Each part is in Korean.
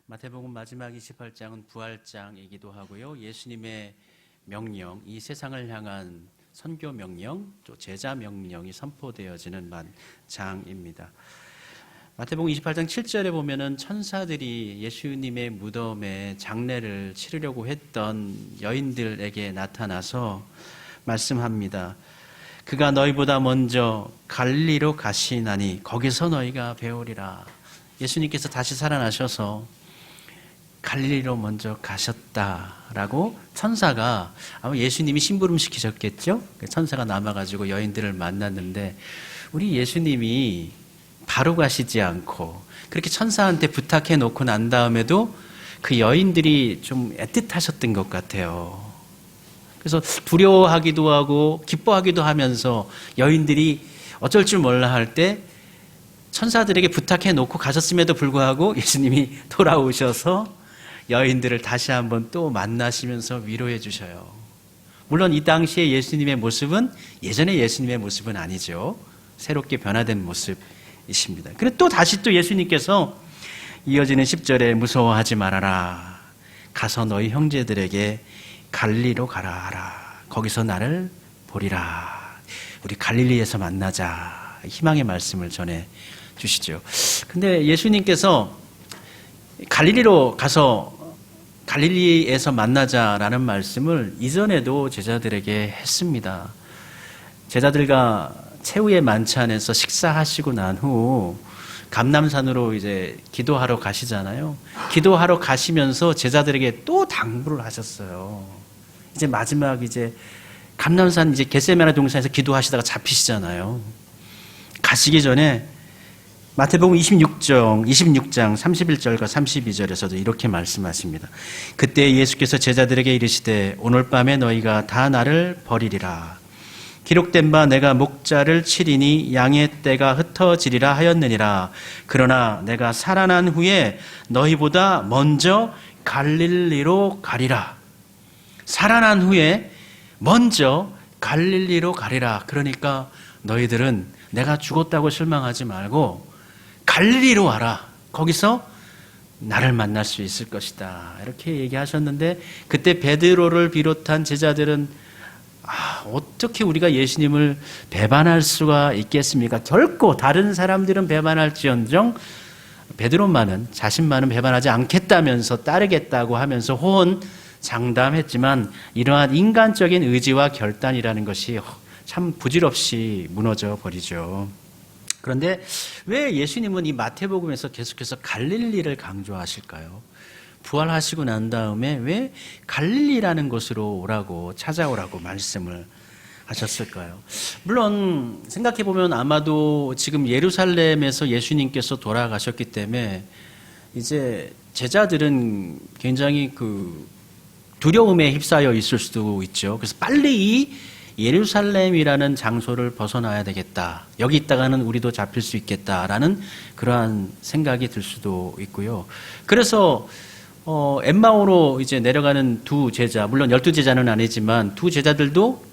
마태복음 마지막 28장은 부활장이기도 하고요. 예수님의 명령, 이 세상을 향한 선교 명령, 또 제자 명령이 선포되어지는 장입니다. 마태복음 28장 7절에 보면은 천사들이 예수님의 무덤에 장례를 치르려고 했던 여인들에게 나타나서 말씀합니다. 그가 너희보다 먼저 갈릴리로 가시나니 거기서 너희가 배우리라. 예수님께서 다시 살아나셔서 갈릴리로 먼저 가셨다라고 천사가 아마 예수님이 심부름 시키셨겠죠? 천사가 남아가지고 여인들을 만났는데 우리 예수님이 바로 가시지 않고 그렇게 천사한테 부탁해 놓고 난 다음에도 그 여인들이 좀 애틋하셨던 것 같아요. 그래서 두려워하기도 하고 기뻐하기도 하면서 여인들이 어쩔 줄 몰라 할 때 천사들에게 부탁해 놓고 가셨음에도 불구하고 예수님이 돌아오셔서 여인들을 다시 한번 또 만나시면서 위로해 주셔요. 물론 이 당시에 예수님의 모습은 예전의 예수님의 모습은 아니죠. 새롭게 변화된 모습이십니다. 그리고 또 다시 또 예수님께서 이어지는 10절에 무서워하지 말아라. 가서 너희 형제들에게 갈릴리로 가라 하라. 거기서 나를 보리라. 우리 갈릴리에서 만나자. 희망의 말씀을 전해 주시죠. 근데 예수님께서 갈릴리로 가서 갈릴리에서 만나자라는 말씀을 이전에도 제자들에게 했습니다. 제자들과 최후의 만찬에서 식사하시고 난 후 감람산으로 이제 기도하러 가시잖아요. 기도하러 가시면서 제자들에게 또 당부를 하셨어요. 이제 마지막 이제 감람산 이제 겟세마네 동산에서 기도하시다가 잡히시잖아요. 가시기 전에 마태복음 26장 31절과 32절에서도 이렇게 말씀하십니다. 그때 예수께서 제자들에게 이르시되 오늘 밤에 너희가 다 나를 버리리라. 기록된 바 내가 목자를 치리니 양의 떼가 흩어지리라 하였느니라. 그러나 내가 살아난 후에 너희보다 먼저 갈릴리로 가리라. 살아난 후에 먼저 갈릴리로 가리라. 그러니까 너희들은 내가 죽었다고 실망하지 말고 갈릴리로 와라. 거기서 나를 만날 수 있을 것이다. 이렇게 얘기하셨는데 그때 베드로를 비롯한 제자들은 어떻게 우리가 예수님을 배반할 수가 있겠습니까? 결코 다른 사람들은 배반할지언정 베드로만은 자신만은 배반하지 않겠다면서 따르겠다고 하면서 호언장담했지만 이러한 인간적인 의지와 결단이라는 것이 참 부질없이 무너져 버리죠. 그런데 왜 예수님은 이 마태복음에서 계속해서 갈릴리를 강조하실까요? 부활하시고 난 다음에 왜 갈릴리라는 곳으로 오라고 찾아오라고 말씀을 하셨을까요? 물론 생각해보면 아마도 지금 예루살렘에서 예수님께서 돌아가셨기 때문에 이제 제자들은 굉장히 두려움에 휩싸여 있을 수도 있죠. 그래서 빨리 이 예루살렘이라는 장소를 벗어나야 되겠다. 여기 있다가는 우리도 잡힐 수 있겠다라는 그러한 생각이 들 수도 있고요. 그래서 엠마오로 이제 내려가는 두 제자, 물론 12제자는 아니지만 두 제자들도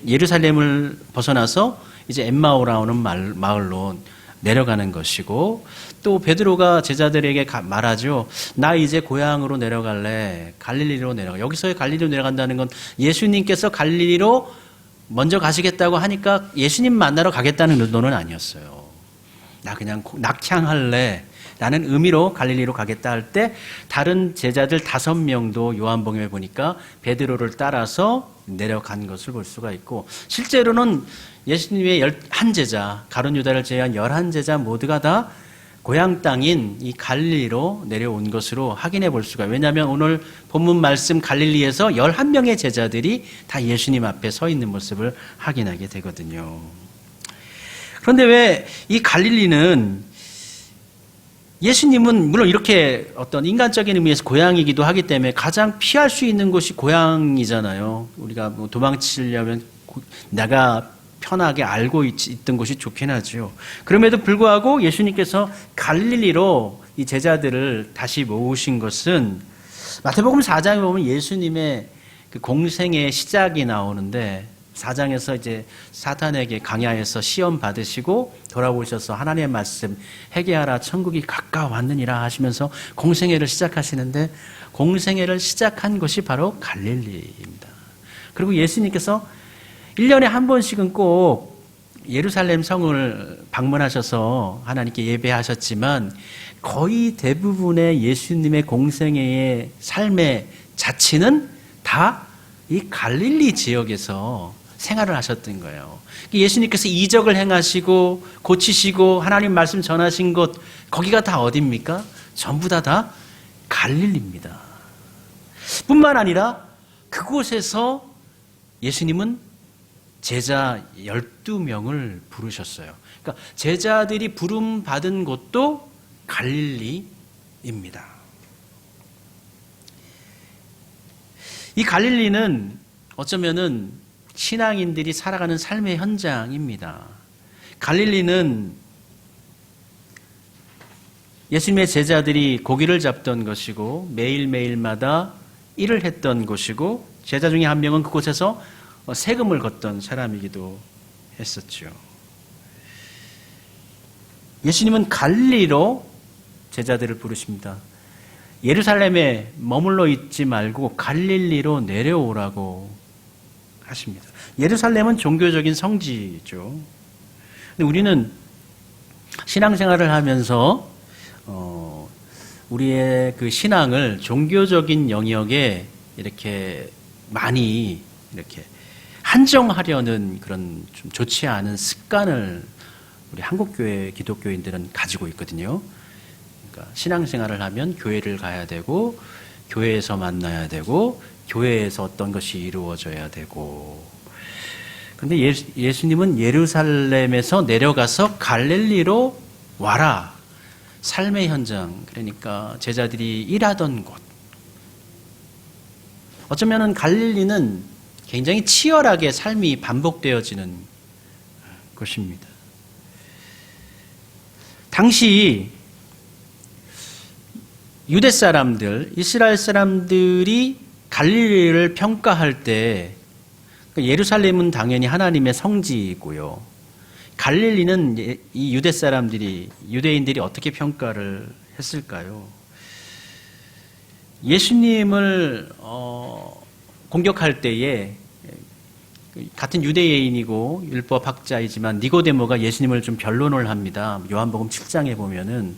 예루살렘을 벗어나서 이제 엠마오라는 마을로 내려가는 것이고 또 베드로가 제자들에게 말하죠. 나 이제 고향으로 내려갈래. 갈릴리로 내려가. 여기서의 갈릴리로 내려간다는 건 예수님께서 갈릴리로 먼저 가시겠다고 하니까 예수님 만나러 가겠다는 의도는 아니었어요. 나 그냥 낙향할래 라는 의미로 갈릴리로 가겠다 할 때 다른 제자들 5명도 요한복음에 보니까 베드로를 따라서 내려간 것을 볼 수가 있고 실제로는 예수님의 11제자, 가룟 유다를 제외한 11제자 모두가 다 고향 땅인 이 갈릴리로 내려온 것으로 확인해 볼 수가. 왜냐하면 오늘 본문 말씀 갈릴리에서 11명의 제자들이 다 예수님 앞에 서 있는 모습을 확인하게 되거든요. 그런데 왜 이 갈릴리는 예수님은 물론 이렇게 어떤 인간적인 의미에서 고향이기도 하기 때문에 가장 피할 수 있는 곳이 고향이잖아요. 우리가 뭐 도망치려면 내가 편하게 알고 있던 곳이 좋긴 하죠. 그럼에도 불구하고 예수님께서 갈릴리로 이 제자들을 다시 모으신 것은 마태복음 4장에 보면 예수님의 그 공생의 시작이 나오는데 4장에서 이제 사탄에게 강야에서 시험 받으시고 돌아오셔서 하나님의 말씀 회개하라 천국이 가까워왔느니라 하시면서 공생애를 시작하시는데, 공생애를 시작한 곳이 바로 갈릴리입니다. 그리고 예수님께서 1년에 한 번씩은 꼭 예루살렘 성을 방문하셔서 하나님께 예배하셨지만, 거의 대부분의 예수님의 공생애의 삶의 자치는 다 이 갈릴리 지역에서 생활을 하셨던 거예요. 예수님께서 이적을 행하시고 고치시고 하나님 말씀 전하신 곳, 거기가 다 어디입니까? 전부 다 갈릴리입니다. 뿐만 아니라 그곳에서 예수님은 제자 12명을 부르셨어요. 그러니까 제자들이 부름 받은 곳도 갈릴리입니다. 이 갈릴리는 어쩌면은 신앙인들이 살아가는 삶의 현장입니다. 갈릴리는 예수님의 제자들이 고기를 잡던 것이고 매일매일마다 일을 했던 곳이고, 제자 중에 한 명은 그곳에서 세금을 걷던 사람이기도 했었죠. 예수님은 갈릴리로 제자들을 부르십니다. 예루살렘에 머물러 있지 말고 갈릴리로 내려오라고 하십니다. 예루살렘은 종교적인 성지죠. 근데 우리는 신앙생활을 하면서 우리의 그 신앙을 종교적인 영역에 이렇게 많이 이렇게 한정하려는 그런 좀 좋지 않은 습관을 우리 한국교회 기독교인들은 가지고 있거든요. 그러니까 신앙생활을 하면 교회를 가야 되고, 교회에서 만나야 되고, 교회에서 어떤 것이 이루어져야 되고. 근데 예수님은 예루살렘에서 내려가서 갈릴리로 와라. 삶의 현장, 그러니까 제자들이 일하던 곳. 어쩌면 갈릴리는 굉장히 치열하게 삶이 반복되어지는 곳입니다. 당시 유대 사람들, 이스라엘 사람들이 갈릴리를 평가할 때, 예루살렘은 당연히 하나님의 성지이고요. 갈릴리는 이 유대 사람들이, 유대인들이 어떻게 평가를 했을까요? 예수님을 공격할 때에 같은 유대인이고 율법학자이지만 니고데모가 예수님을 좀 변론을 합니다. 요한복음 7장에 보면은.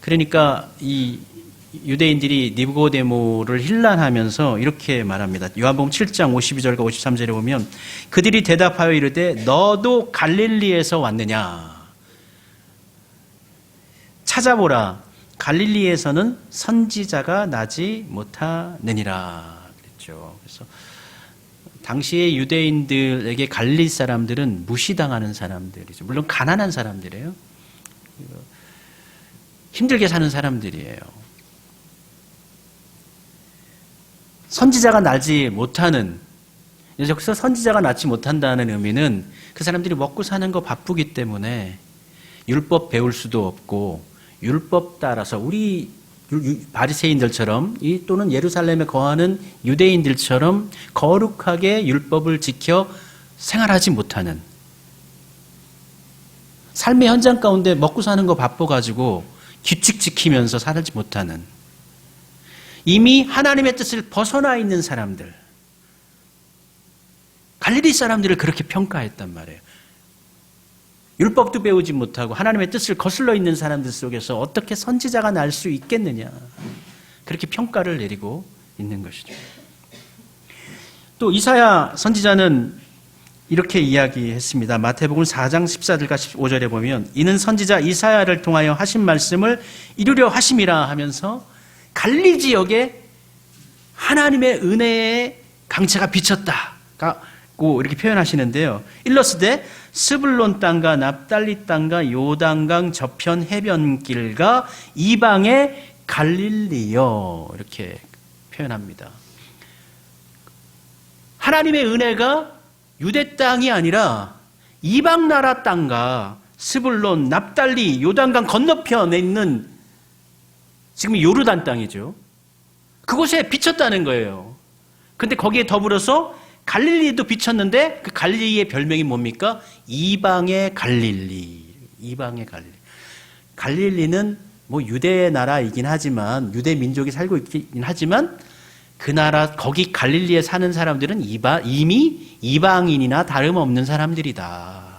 그러니까 이 유대인들이 니고데모를 힐난하면서 이렇게 말합니다. 요한복음 7장 52절과 53절에 보면, 그들이 대답하여 이르되 너도 갈릴리에서 왔느냐? 찾아보라, 갈릴리에서는 선지자가 나지 못하느니라 그랬죠. 그래서 당시의 유대인들에게 갈릴리 사람들은 무시당하는 사람들이죠. 물론 가난한 사람들이에요. 힘들게 사는 사람들이에요. 선지자가 나지 못하는, 여기서 선지자가 나지 못한다는 의미는 그 사람들이 먹고 사는 거 바쁘기 때문에 율법 배울 수도 없고, 율법 따라서 우리 바리새인들처럼 또는 예루살렘에 거하는 유대인들처럼 거룩하게 율법을 지켜 생활하지 못하는, 삶의 현장 가운데 먹고 사는 거 바빠가지고 규칙 지키면서 살지 못하는, 이미 하나님의 뜻을 벗어나 있는 사람들, 갈릴리 사람들을 그렇게 평가했단 말이에요. 율법도 배우지 못하고 하나님의 뜻을 거슬러 있는 사람들 속에서 어떻게 선지자가 날 수 있겠느냐, 그렇게 평가를 내리고 있는 것이죠. 또 이사야 선지자는 이렇게 이야기했습니다. 마태복음 4장 14절과 15절에 보면, 이는 선지자 이사야를 통하여 하신 말씀을 이루려 하심이라 하면서 갈릴리 지역에 하나님의 은혜의 강체가 비쳤다고 이렇게 표현하시는데요. 일러스되 스불론 땅과 납달리 땅과 요단강 저편 해변길과 이방의 갈릴리여, 이렇게 표현합니다. 하나님의 은혜가 유대 땅이 아니라 이방 나라 땅과 스불론, 납달리, 요단강 건너편에 있는 지금 요르단 땅이죠. 그곳에 비쳤다는 거예요. 그런데 거기에 더불어서 갈릴리도 비쳤는데 그 갈릴리의 별명이 뭡니까? 이방의 갈릴리. 이방의 갈릴리. 갈릴리는 뭐 유대 나라이긴 하지만, 유대 민족이 살고 있긴 하지만, 그 나라, 거기 갈릴리에 사는 사람들은 이미 이방인이나 다름없는 사람들이다.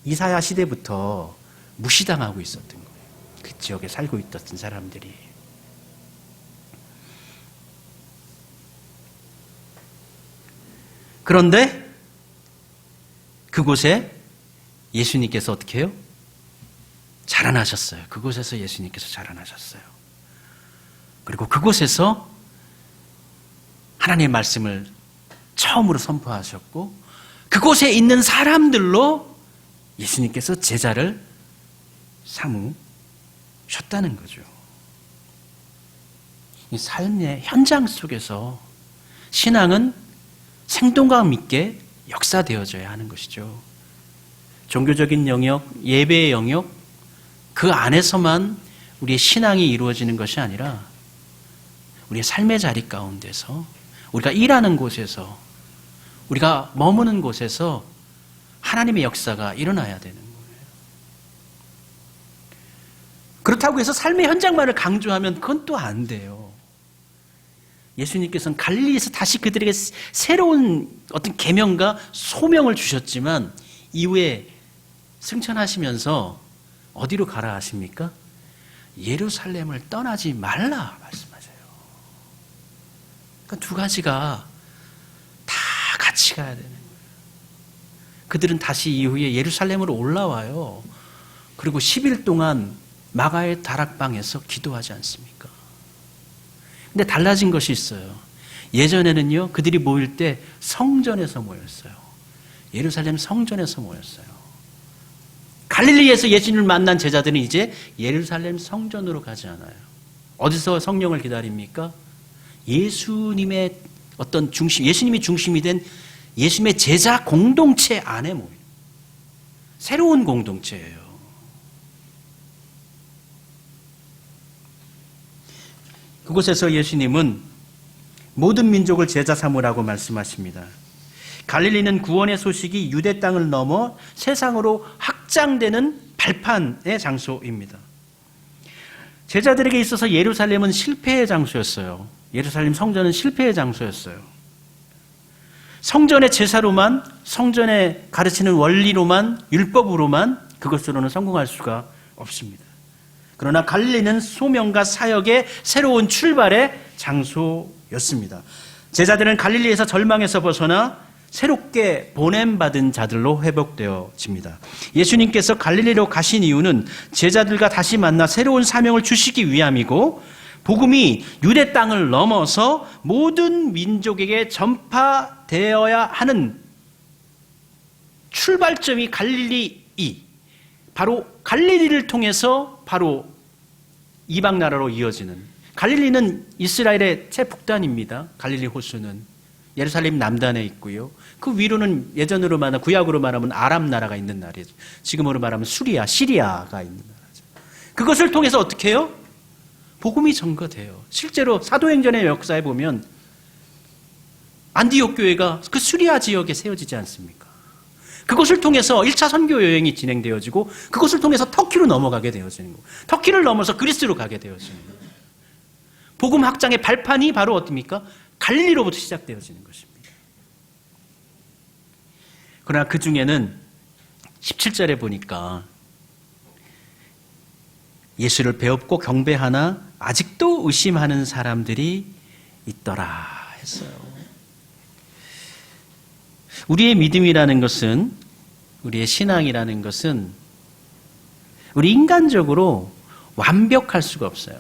이사야 시대부터 무시당하고 있었던 거예요. 그 지역에 살고 있었던 사람들이. 그런데 그곳에 예수님께서 어떻게 해요? 자라나셨어요. 그곳에서 예수님께서 자라나셨어요. 그리고 그곳에서 하나님의 말씀을 처음으로 선포하셨고, 그곳에 있는 사람들로 예수님께서 제자를 삼으셨다는 거죠. 이 삶의 현장 속에서 신앙은 생동감 있게 역사되어져야 하는 것이죠. 종교적인 영역, 예배의 영역, 그 안에서만 우리의 신앙이 이루어지는 것이 아니라 우리의 삶의 자리 가운데서, 우리가 일하는 곳에서, 우리가 머무는 곳에서 하나님의 역사가 일어나야 되는 거예요. 그렇다고 해서 삶의 현장만을 강조하면 그건 또 안 돼요. 예수님께서는 갈릴리에서 다시 그들에게 새로운 어떤 계명과 소명을 주셨지만, 이후에 승천하시면서 어디로 가라 하십니까? 예루살렘을 떠나지 말라 말씀하세요. 그러니까 두 가지가 다 같이 가야 되는 거예요. 그들은 다시 이후에 예루살렘으로 올라와요. 그리고 10일 동안 마가의 다락방에서 기도하지 않습니까? 근데 달라진 것이 있어요. 예전에는요, 그들이 모일 때 성전에서 모였어요. 예루살렘 성전에서 모였어요. 갈릴리에서 예수님을 만난 제자들은 이제 예루살렘 성전으로 가지 않아요. 어디서 성령을 기다립니까? 예수님의 어떤 중심, 예수님이 중심이 된 예수님의 제자 공동체 안에 모여요. 새로운 공동체예요. 그곳에서 예수님은 모든 민족을 제자 삼으라고 말씀하십니다. 갈릴리는 구원의 소식이 유대 땅을 넘어 세상으로 확장되는 발판의 장소입니다. 제자들에게 있어서 예루살렘은 실패의 장소였어요. 예루살렘 성전은 실패의 장소였어요. 성전의 제사로만, 성전에 가르치는 원리로만, 율법으로만 그것으로는 성공할 수가 없습니다. 그러나 갈릴리는 소명과 사역의 새로운 출발의 장소였습니다. 제자들은 갈릴리에서 절망에서 벗어나 새롭게 보냄받은 자들로 회복되어집니다. 예수님께서 갈릴리로 가신 이유는 제자들과 다시 만나 새로운 사명을 주시기 위함이고, 복음이 유대 땅을 넘어서 모든 민족에게 전파되어야 하는 출발점이 갈릴리, 바로 갈릴리를 통해서 바로 이방 나라로 이어지는, 갈릴리는 이스라엘의 최북단입니다. 갈릴리 호수는 예루살렘 남단에 있고요. 그 위로는 예전으로 말하면, 구약으로 말하면 아람 나라가 있는 나라죠. 지금으로 말하면 시리아가 있는 나라죠. 그것을 통해서 어떻게 해요? 복음이 전거돼요. 실제로 사도행전의 역사에 보면 안디옥 교회가 그 시리아 지역에 세워지지 않습니까? 그것을 통해서 1차 선교 여행이 진행되어지고, 그것을 통해서 터키로 넘어가게 되어지는 거예요. 터키를 넘어서 그리스로 가게 되어지는 거예요. 복음 확장의 발판이 바로 어떻습니까? 갈릴리로부터 시작되어지는 것입니다. 그러나 그 중에는 17절에 보니까 예수를 배웠고 경배하나 아직도 의심하는 사람들이 있더라 했어요. 우리의 믿음이라는 것은, 우리의 신앙이라는 것은 우리 인간적으로 완벽할 수가 없어요.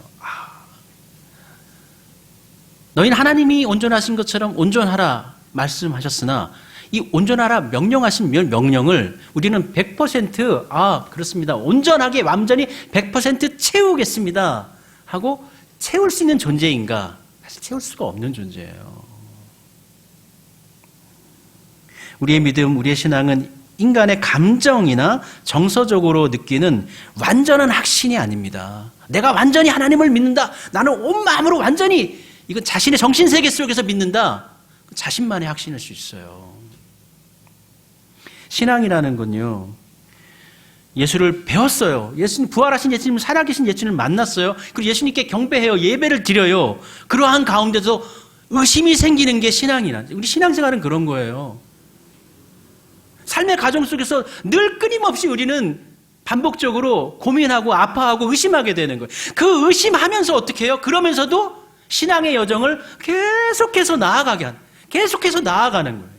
너희는 하나님이 온전하신 것처럼 온전하라 말씀하셨으나, 이 온전하라 명령하신 명령을 우리는 100% 그렇습니다, 온전하게 완전히 100% 채우겠습니다 하고 채울 수 있는 존재인가? 사실 채울 수가 없는 존재예요. 우리의 믿음, 우리의 신앙은 인간의 감정이나 정서적으로 느끼는 완전한 확신이 아닙니다. 내가 완전히 하나님을 믿는다, 나는 온 마음으로 완전히, 이건 자신의 정신세계 속에서 믿는다, 자신만의 확신일 수 있어요. 신앙이라는 건요, 예수를 배웠어요. 예수님, 부활하신 예수님, 살아계신 예수님을 만났어요. 그리고 예수님께 경배해요. 예배를 드려요. 그러한 가운데서 의심이 생기는 게 신앙이라. 우리 신앙생활은 그런 거예요. 삶의 과정 속에서 늘 끊임없이 우리는 반복적으로 고민하고 아파하고 의심하게 되는 거예요. 그 의심하면서 어떻게 해요? 그러면서도 신앙의 여정을 계속해서 나아가는 거예요.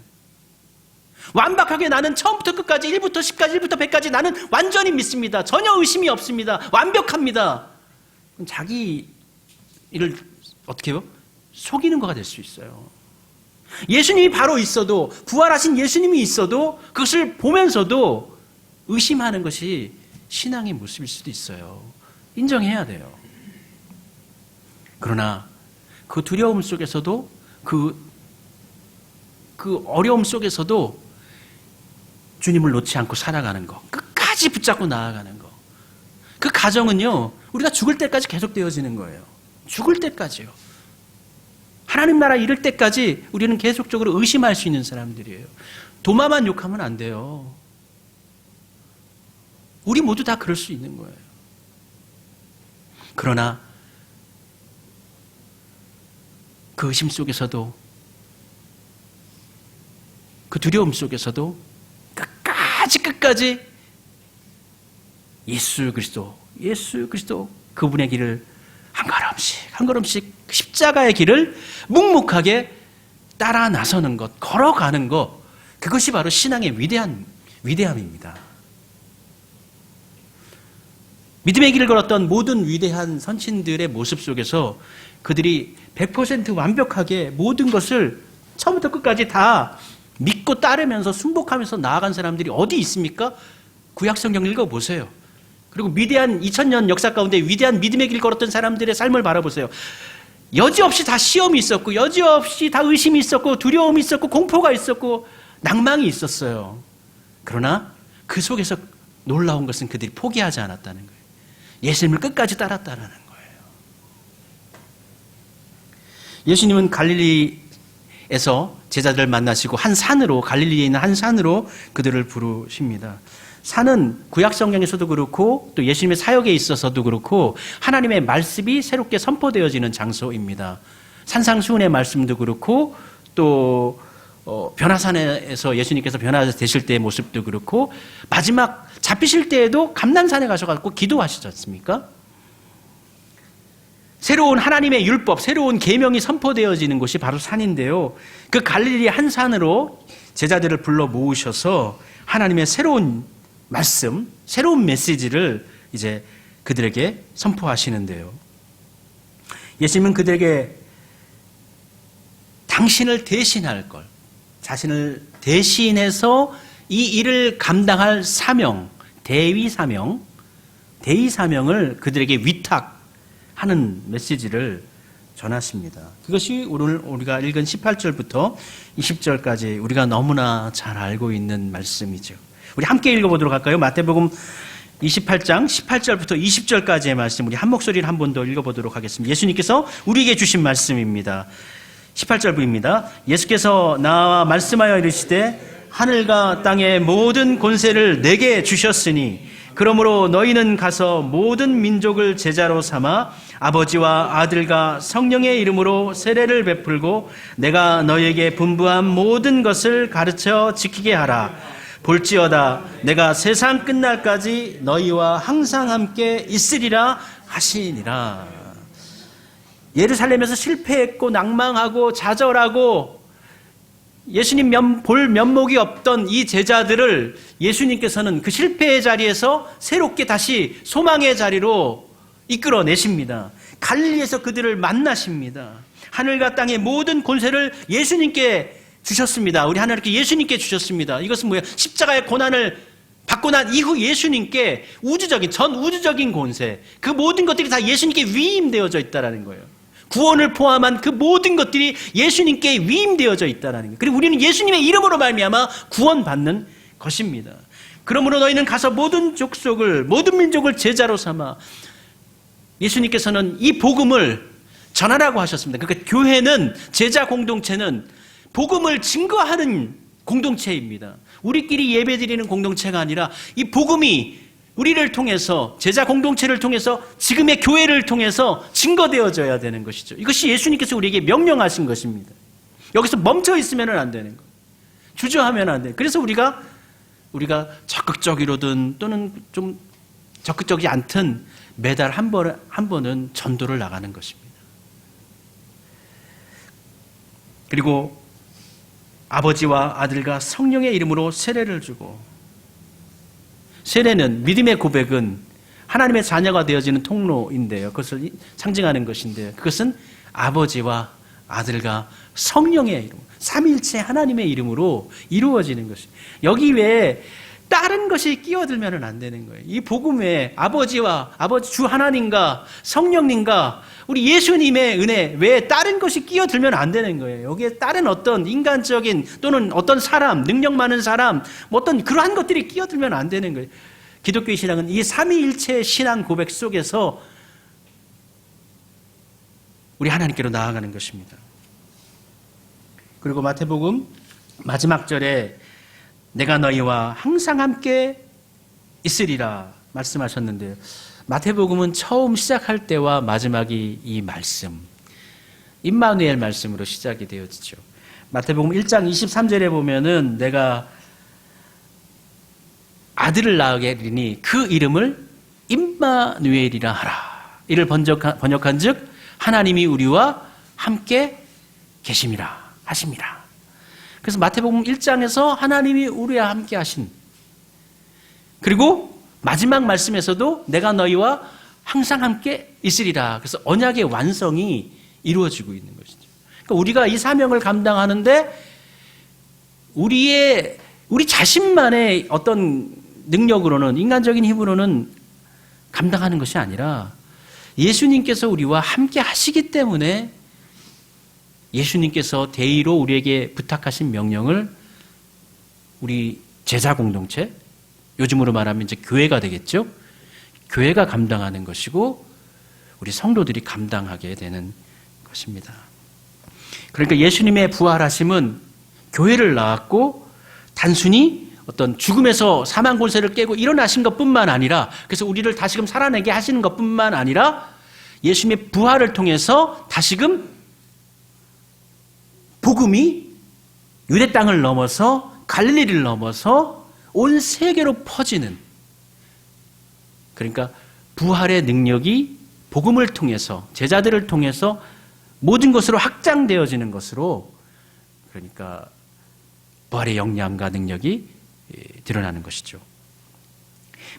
완벽하게 나는 처음부터 끝까지 1부터 10까지 1부터 100까지 나는 완전히 믿습니다. 전혀 의심이 없습니다. 완벽합니다. 자기 일을 어떻게 해요? 속이는 거가 될 수 있어요. 예수님이 바로 있어도, 부활하신 예수님이 있어도 그것을 보면서도 의심하는 것이 신앙의 모습일 수도 있어요. 인정해야 돼요. 그러나 그 두려움 속에서도, 그 어려움 속에서도 주님을 놓지 않고 살아가는 거, 끝까지 붙잡고 나아가는 거, 그 과정은요, 우리가 죽을 때까지 계속되어지는 거예요. 죽을 때까지요. 하나님 나라 이를 때까지 우리는 계속적으로 의심할 수 있는 사람들이에요. 도마만 욕하면 안 돼요. 우리 모두 다 그럴 수 있는 거예요. 그러나 그 의심 속에서도, 그 두려움 속에서도 끝까지 예수 그리스도 그분의 길을 한 걸음씩 십자가의 길을 묵묵하게 따라 나서는 것, 걸어가는 것, 그것이 바로 신앙의 위대함입니다. 믿음의 길을 걸었던 모든 위대한 선친들의 모습 속에서 그들이 100% 완벽하게 모든 것을 처음부터 끝까지 다 믿고 따르면서 순복하면서 나아간 사람들이 어디 있습니까? 구약성경 읽어보세요. 그리고 위대한 2000년 역사 가운데 위대한 믿음의 길 걸었던 사람들의 삶을 바라보세요. 여지없이 다 시험이 있었고, 여지없이 다 의심이 있었고, 두려움이 있었고, 공포가 있었고, 낭망이 있었어요. 그러나 그 속에서 놀라운 것은 그들이 포기하지 않았다는 거예요. 예수님을 끝까지 따랐다는 거예요. 예수님은 갈릴리에서 제자들을 만나시고 한 산으로, 갈릴리에 있는 한 산으로 그들을 부르십니다. 산은 구약 성경에서도 그렇고 또 예수님의 사역에 있어서도 그렇고 하나님의 말씀이 새롭게 선포되어지는 장소입니다. 산상수훈의 말씀도 그렇고 또 변화산에서 예수님께서 변화되실 때의 모습도 그렇고 마지막 잡히실 때에도 감난산에 가셔서 기도하시지 않습니까? 새로운 하나님의 율법, 새로운 계명이 선포되어지는 곳이 바로 산인데요. 그 갈릴리 한 산으로 제자들을 불러 모으셔서 하나님의 새로운 말씀, 새로운 메시지를 이제 그들에게 선포하시는데요. 예수님은 그들에게 당신을 대신할 걸, 자신을 대신해서 이 일을 감당할 사명, 대위 사명을 그들에게 위탁하는 메시지를 전하십니다. 그것이 오늘 우리가 읽은 18절부터 20절까지 우리가 너무나 잘 알고 있는 말씀이죠. 우리 함께 읽어보도록 할까요? 마태복음 28장 18절부터 20절까지의 말씀, 우리 한 목소리를 한 번 더 읽어보도록 하겠습니다. 예수님께서 우리에게 주신 말씀입니다. 18절부입니다. 예수께서 나와 말씀하여 이르시되 하늘과 땅의 모든 권세를 내게 주셨으니 그러므로 너희는 가서 모든 민족을 제자로 삼아 아버지와 아들과 성령의 이름으로 세례를 베풀고 내가 너희에게 분부한 모든 것을 가르쳐 지키게 하라. 볼지어다 내가 세상 끝날까지 너희와 항상 함께 있으리라 하시니라. 예루살렘에서 실패했고 낭망하고 좌절하고 예수님 볼 면목이 없던 이 제자들을 예수님께서는 그 실패의 자리에서 새롭게 다시 소망의 자리로 이끌어내십니다. 갈릴리에서 그들을 만나십니다. 하늘과 땅의 모든 권세를 예수님께 주셨습니다. 우리 하나님께 예수님께 주셨습니다. 이것은 뭐예요? 십자가의 고난을 받고 난 이후 예수님께 전 우주적인 권세, 그 모든 것들이 다 예수님께 위임되어져 있다는 거예요. 구원을 포함한 그 모든 것들이 예수님께 위임되어져 있다는 거예요. 그리고 우리는 예수님의 이름으로 말미암아 구원받는 것입니다. 그러므로 너희는 가서 모든 족속을, 모든 민족을 제자로 삼아, 예수님께서는 이 복음을 전하라고 하셨습니다. 그러니까 교회는, 제자 공동체는 복음을 증거하는 공동체입니다. 우리끼리 예배드리는 공동체가 아니라 이 복음이 우리를 통해서, 제자 공동체를 통해서, 지금의 교회를 통해서 증거되어져야 되는 것이죠. 이것이 예수님께서 우리에게 명령하신 것입니다. 여기서 멈춰 있으면 안 되는 거예요. 주저하면 안 돼요. 그래서 우리가 적극적이로든 또는 좀 적극적이지 않든 매달 한 번은 전도를 나가는 것입니다. 그리고 아버지와 아들과 성령의 이름으로 세례를 주고, 세례는, 믿음의 고백은 하나님의 자녀가 되어지는 통로인데요. 그것을 상징하는 것인데요. 그것은 아버지와 아들과 성령의 이름, 삼위일체 하나님의 이름으로 이루어지는 것입니다. 여기 외에 다른 것이 끼어들면 안 되는 거예요. 이 복음에 아버지 주 하나님과 성령님과 우리 예수님의 은혜 외에 다른 것이 끼어들면 안 되는 거예요. 여기에 다른 어떤 인간적인 또는 어떤 사람, 능력 많은 사람, 어떤 그러한 것들이 끼어들면 안 되는 거예요. 기독교의 신앙은 이 삼위일체의 신앙 고백 속에서 우리 하나님께로 나아가는 것입니다. 그리고 마태복음 마지막 절에 내가 너희와 항상 함께 있으리라 말씀하셨는데요. 마태복음은 처음 시작할 때와 마지막이 이 말씀, 임마누엘 말씀으로 시작이 되어지죠. 마태복음 1장 23절에 보면은 내가 아들을 낳게 되리니 그 이름을 임마누엘이라 하라. 이를 번역한 즉 하나님이 우리와 함께 계심이라 하십니다. 그래서 마태복음 1장에서 하나님이 우리와 함께 하신, 그리고 마지막 말씀에서도 내가 너희와 항상 함께 있으리라. 그래서 언약의 완성이 이루어지고 있는 것이죠. 그러니까 우리가 이 사명을 감당하는데 우리 자신만의 어떤 능력으로는, 인간적인 힘으로는 감당하는 것이 아니라 예수님께서 우리와 함께 하시기 때문에 예수님께서 대의로 우리에게 부탁하신 명령을 우리 제자 공동체, 요즘으로 말하면 이제 교회가 되겠죠. 교회가 감당하는 것이고 우리 성도들이 감당하게 되는 것입니다. 그러니까 예수님의 부활하심은 교회를 낳았고 단순히 어떤 죽음에서 사망 권세를 깨고 일어나신 것뿐만 아니라, 그래서 우리를 다시금 살아내게 하시는 것뿐만 아니라 예수님의 부활을 통해서 다시금 복음이 유대 땅을 넘어서 갈릴리를 넘어서 온 세계로 퍼지는, 그러니까 부활의 능력이 복음을 통해서, 제자들을 통해서 모든 것으로 확장되어지는 것으로, 그러니까 부활의 영향과 능력이 드러나는 것이죠.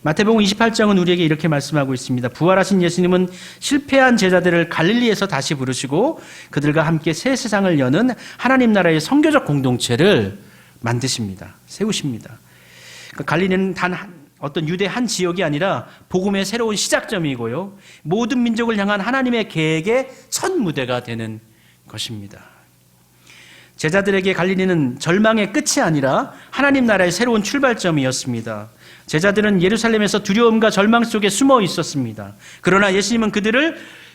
마태복음 28장은 우리에게 이렇게 말씀하고 있습니다. 부활하신 예수님은 실패한 제자들을 갈릴리에서 다시 부르시고 그들과 함께 새 세상을 여는 하나님 나라의 선교적 공동체를 만드십니다. 세우십니다. 그러니까 갈릴리는 단 어떤 유대 한 지역이 아니라 복음의 새로운 시작점이고요, 모든 민족을 향한 하나님의 계획의 첫 무대가 되는 것입니다. 제자들에게 갈릴리는 절망의 끝이 아니라 하나님 나라의 새로운 출발점이었습니다. 제자들은 예루살렘에서 두려움과 절망 속에 숨어 있었습니다. 그러나 예수님은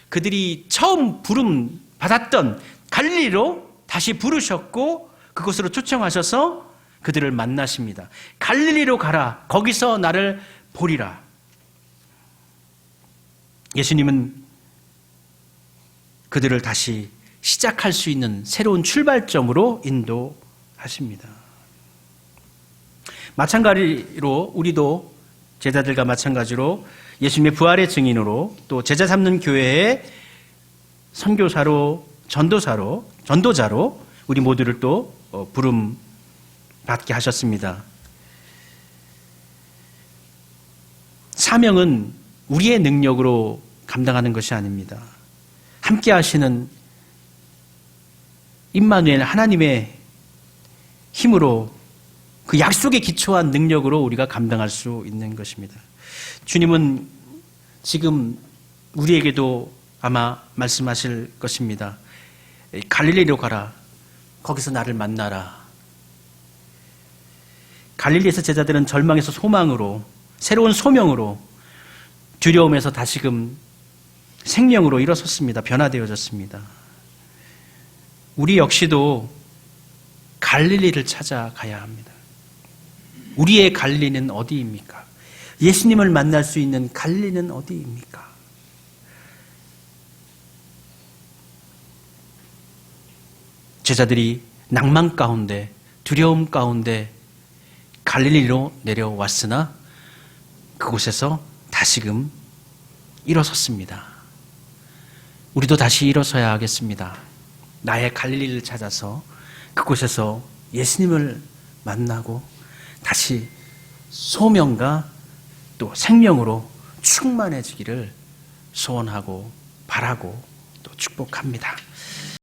그들이 처음 부름 받았던 갈릴리로 다시 부르셨고 그곳으로 초청하셔서 그들을 만나십니다. 갈릴리로 가라. 거기서 나를 보리라. 예수님은 그들을 다시 시작할 수 있는 새로운 출발점으로 인도하십니다. 마찬가지로 우리도 제자들과 마찬가지로 예수님의 부활의 증인으로 또 제자 삼는 교회의 선교사로, 전도자로 우리 모두를 또 부름 받게 하셨습니다. 사명은 우리의 능력으로 감당하는 것이 아닙니다. 함께 하시는 임마누엘 하나님의 힘으로, 그 약속에 기초한 능력으로 우리가 감당할 수 있는 것입니다. 주님은 지금 우리에게도 아마 말씀하실 것입니다. 갈릴리로 가라. 거기서 나를 만나라. 갈릴리에서 제자들은 절망에서 소망으로, 새로운 소명으로, 두려움에서 다시금 생명으로 일어섰습니다. 변화되어졌습니다. 우리 역시도 갈릴리를 찾아가야 합니다. 우리의 갈릴리는 어디입니까? 예수님을 만날 수 있는 갈릴리는 어디입니까? 제자들이 낭만 가운데, 두려움 가운데 갈릴리로 내려왔으나 그곳에서 다시금 일어섰습니다. 우리도 다시 일어서야 하겠습니다. 나의 갈릴리를 찾아서 그곳에서 예수님을 만나고 다시 소명과 또 생명으로 충만해지기를 소원하고 바라고 또 축복합니다.